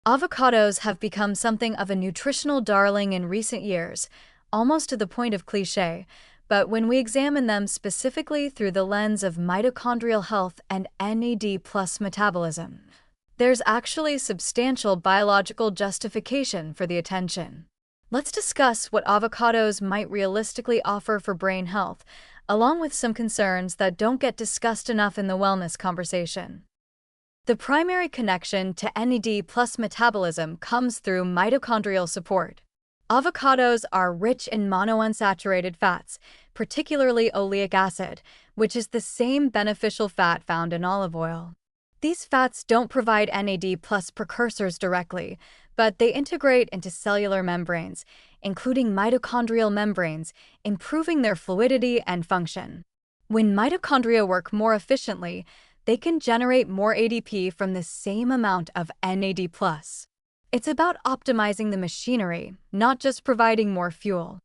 Avocados have become something of a nutritional darling in recent years, almost to the point of cliché, but when we examine them specifically through the lens of mitochondrial health and NAD plus metabolism, there's actually substantial biological justification for the attention. Let's discuss what avocados might realistically offer for brain health, along with some concerns that don't get discussed enough in the wellness conversation. The primary connection to NAD plus metabolism comes through mitochondrial support. Avocados are rich in monounsaturated fats, particularly oleic acid, which is the same beneficial fat found in olive oil. These fats don't provide NAD plus precursors directly, but they integrate into cellular membranes, including mitochondrial membranes, improving their fluidity and function. When mitochondria work more efficiently, they can generate more ADP from the same amount of NAD+. It's about optimizing the machinery, not just providing more fuel.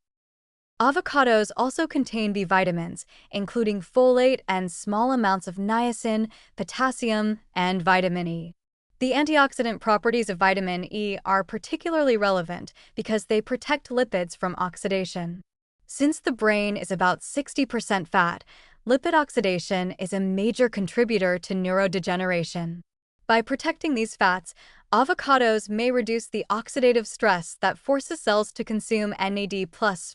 Avocados also contain B vitamins, including folate and small amounts of niacin, potassium, and vitamin E. The antioxidant properties of vitamin E are particularly relevant because they protect lipids from oxidation. Since the brain is about 60% fat, lipid oxidation is a major contributor to neurodegeneration. By protecting these fats, avocados may reduce the oxidative stress that forces cells to consume NAD+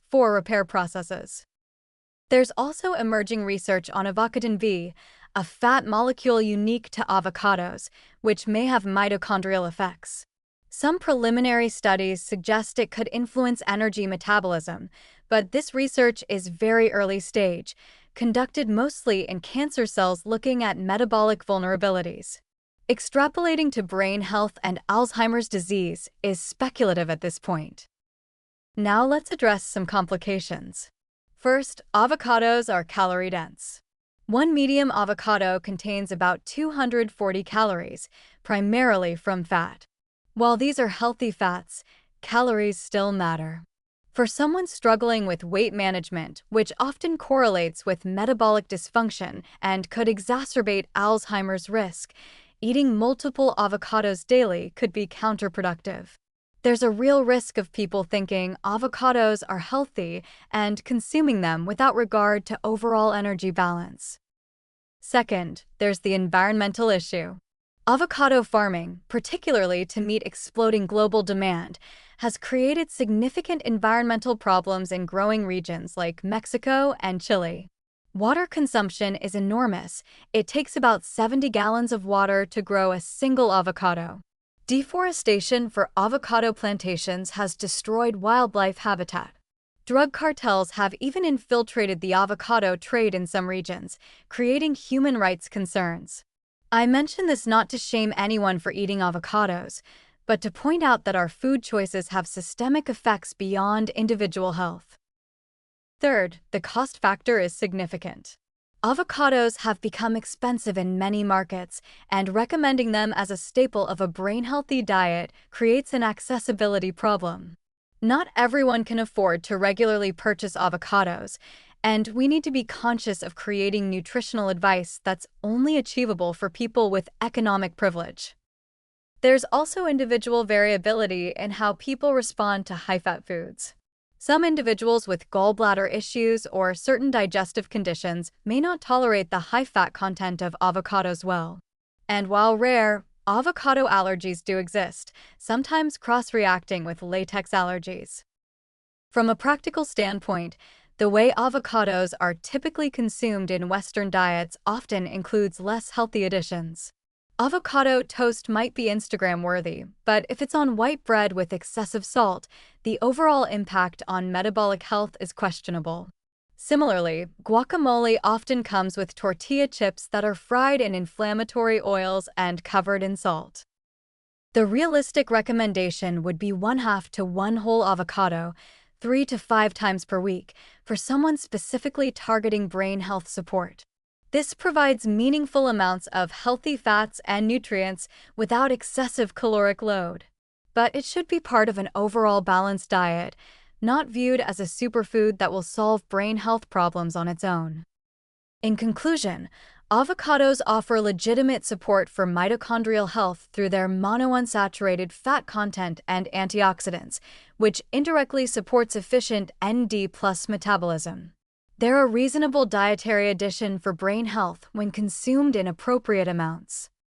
for repair processes. There's also emerging research on avocadin V, a fat molecule unique to avocados, which may have mitochondrial effects. Some preliminary studies suggest it could influence energy metabolism, but this research is very early stage, conducted mostly in cancer cells looking at metabolic vulnerabilities. Extrapolating to brain health and Alzheimer's disease is speculative at this point. Now let's address some complications. First, avocados are calorie-dense. One medium avocado contains about 240 calories, primarily from fat. While these are healthy fats, calories still matter. For someone struggling with weight management, which often correlates with metabolic dysfunction and could exacerbate Alzheimer's risk, eating multiple avocados daily could be counterproductive. There's a real risk of people thinking avocados are healthy and consuming them without regard to overall energy balance. Second, there's the environmental issue. Avocado farming, particularly to meet exploding global demand, has created significant environmental problems in growing regions like Mexico and Chile. Water consumption is enormous. It takes about 70 gallons of water to grow a single avocado. Deforestation for avocado plantations has destroyed wildlife habitat. Drug cartels have even infiltrated the avocado trade in some regions, creating human rights concerns. I mention this not to shame anyone for eating avocados, but to point out that our food choices have systemic effects beyond individual health. Third, the cost factor is significant. Avocados have become expensive in many markets, and recommending them as a staple of a brain-healthy diet creates an accessibility problem. Not everyone can afford to regularly purchase avocados, and we need to be conscious of creating nutritional advice that's only achievable for people with economic privilege. There's also individual variability in how people respond to high-fat foods. Some individuals with gallbladder issues or certain digestive conditions may not tolerate the high-fat content of avocados well. And while rare, avocado allergies do exist, sometimes cross-reacting with latex allergies. From a practical standpoint, the way avocados are typically consumed in Western diets often includes less healthy additions. Avocado toast might be Instagram-worthy, but if it's on white bread with excessive salt, the overall impact on metabolic health is questionable. Similarly, guacamole often comes with tortilla chips that are fried in inflammatory oils and covered in salt. The realistic recommendation would be 1/2 to 1 whole avocado, 3 to 5 times per week, for someone specifically targeting brain health support. This provides meaningful amounts of healthy fats and nutrients without excessive caloric load. But it should be part of an overall balanced diet, not viewed as a superfood that will solve brain health problems on its own. In conclusion, Avocados offer legitimate support for mitochondrial health through their monounsaturated fat content and antioxidants, which indirectly supports efficient ND+ metabolism. They're a reasonable dietary addition for brain health when consumed in appropriate amounts.